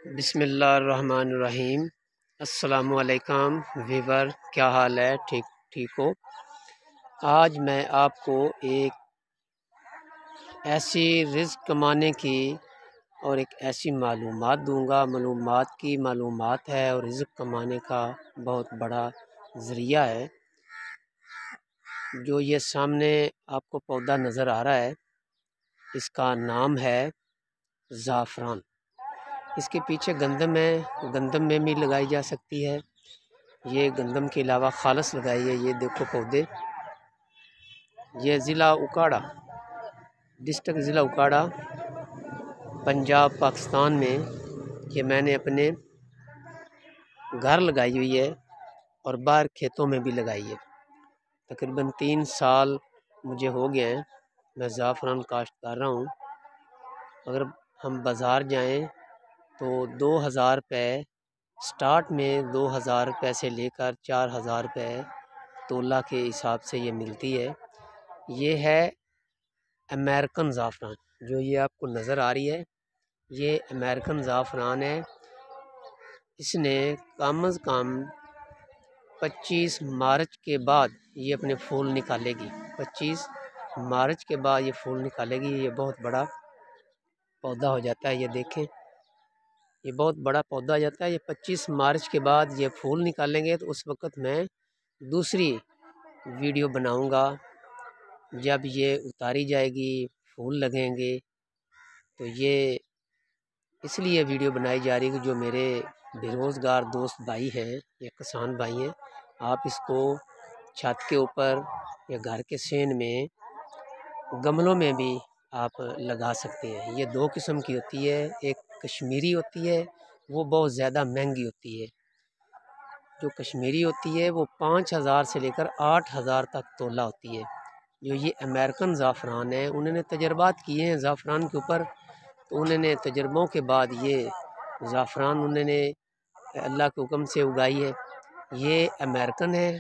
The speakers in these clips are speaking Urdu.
بسم اللہ الرحمن الرحیم۔ السلام علیکم ویور، کیا حال ہے؟ ٹھیک ہو؟ آج میں آپ کو ایک ایسی رزق کمانے کی اور ایک ایسی معلومات دوں گا۔ معلومات ہے اور رزق کمانے کا بہت بڑا ذریعہ ہے۔ جو یہ سامنے آپ کو پودا نظر آ رہا ہے، اس کا نام ہے زعفران۔ اس کے پیچھے گندم ہے، گندم میں بھی لگائی جا سکتی ہے۔ یہ گندم کے علاوہ خالص لگائی ہے۔ یہ دیکھو پودے، یہ ضلع اکاڑا، ڈسٹرکٹ ضلع اکاڑا، پنجاب، پاکستان میں یہ میں نے اپنے گھر لگائی ہوئی ہے اور باہر کھیتوں میں بھی لگائی ہے۔ تقریباً 3 سال مجھے ہو گئے ہیں میں زعفران کاشت کر رہا ہوں۔ اگر ہم بازار جائیں تو 2000 روپے سٹارٹ میں، 2000 روپے سے لے کر 4000 روپے تولہ کے حساب سے یہ ملتی ہے۔ یہ ہے امریکن زعفران، جو یہ آپ کو نظر آ رہی ہے، یہ امریکن زعفران ہے۔ اس نے کم از کم 25 مارچ کے بعد یہ اپنے پھول نکالے گی۔ 25 مارچ کے بعد یہ پھول نکالے گی۔ یہ بہت بڑا پودا ہو جاتا ہے، یہ دیکھیں، یہ بہت بڑا پودا ہو جاتا ہے۔ یہ 25 مارچ کے بعد یہ پھول نکالیں گے تو اس وقت میں دوسری ویڈیو بناؤں گا۔ جب یہ اتاری جائے گی، پھول لگیں گے، تو یہ اس لیے ویڈیو بنائی جا رہی ہے کہ جو میرے بے روزگار دوست بھائی ہیں یا کسان بھائی ہیں، آپ اس کو چھت کے اوپر یا گھر کے سین میں، گملوں میں بھی آپ لگا سکتے ہیں۔ یہ 2 قسم کی ہوتی ہے، ایک کشمیری ہوتی ہے، وہ بہت زیادہ مہنگی ہوتی ہے۔ جو کشمیری ہوتی ہے وہ 5000 سے لے کر 8000 تک تولہ ہوتی ہے۔ جو یہ امریکن زعفران ہے، انہوں نے تجربات کیے ہیں زعفران کے اوپر، تو انہوں نے تجربوں کے بعد یہ زعفران انہوں نے اللہ کے حکم سے اگائی ہے۔ یہ امریکن ہے،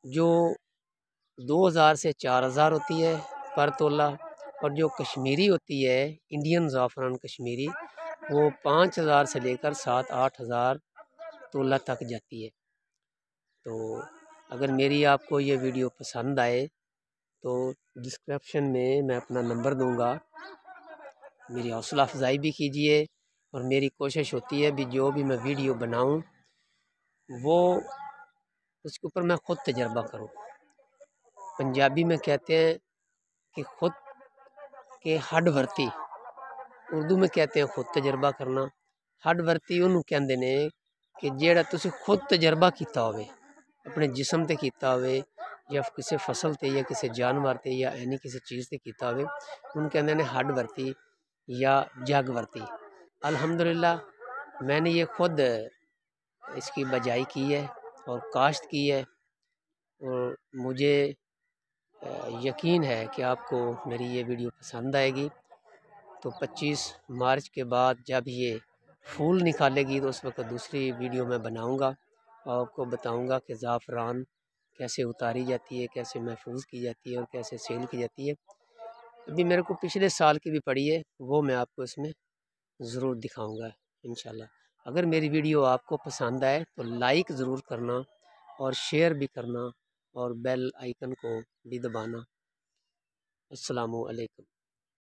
جو 2000 سے 4000 ہوتی ہے پر تولہ، اور جو کشمیری ہوتی ہے، انڈین زعفران کشمیری، وہ 5000 سے لے کر 7-8000 تولہ تک جاتی ہے۔ تو اگر میری آپ کو یہ ویڈیو پسند آئے تو ڈسکرپشن میں اپنا نمبر دوں گا، میری حوصلہ افزائی بھی کیجئے۔ اور میری کوشش ہوتی ہے بھی جو بھی میں ویڈیو بناؤں وہ اس کے اوپر میں خود تجربہ کروں۔ پنجابی میں کہتے ہیں کہ خود کے ہڈ ورتی، اردو میں کہتے ہیں خود تجربہ کرنا۔ ہڈ ورتی انہوں کہندے نے کہ جیڑا تسی خود تجربہ کیتا ہوئے، اپنے جسم تے کیتا ہوئے، یا کسی فصل تے یا کسی جانور تے یا اینی کسی چیز تے کیتا ہوئے، ان کہندے نے ہڈ ورتی یا جگ ورتی۔ الحمدللہ میں نے یہ خود اس کی بجائی کی ہے اور کاشت کی ہے، اور مجھے یقین ہے کہ آپ کو میری یہ ویڈیو پسند آئے گی۔ تو 25 مارچ کے بعد جب یہ پھول نکالے گی تو اس وقت دوسری ویڈیو میں بناؤں گا، اور آپ کو بتاؤں گا کہ زعفران کیسے اتاری جاتی ہے، کیسے محفوظ کی جاتی ہے اور کیسے سیل کی جاتی ہے۔ ابھی میرے کو پچھلے سال کی بھی پڑی ہے، وہ میں آپ کو اس میں ضرور دکھاؤں گا انشاءاللہ۔ اگر میری ویڈیو آپ کو پسند آئے تو لائک ضرور کرنا اور شیئر بھی کرنا اور بیل آئیکن کو بھی دبانا۔ السلام علیکم۔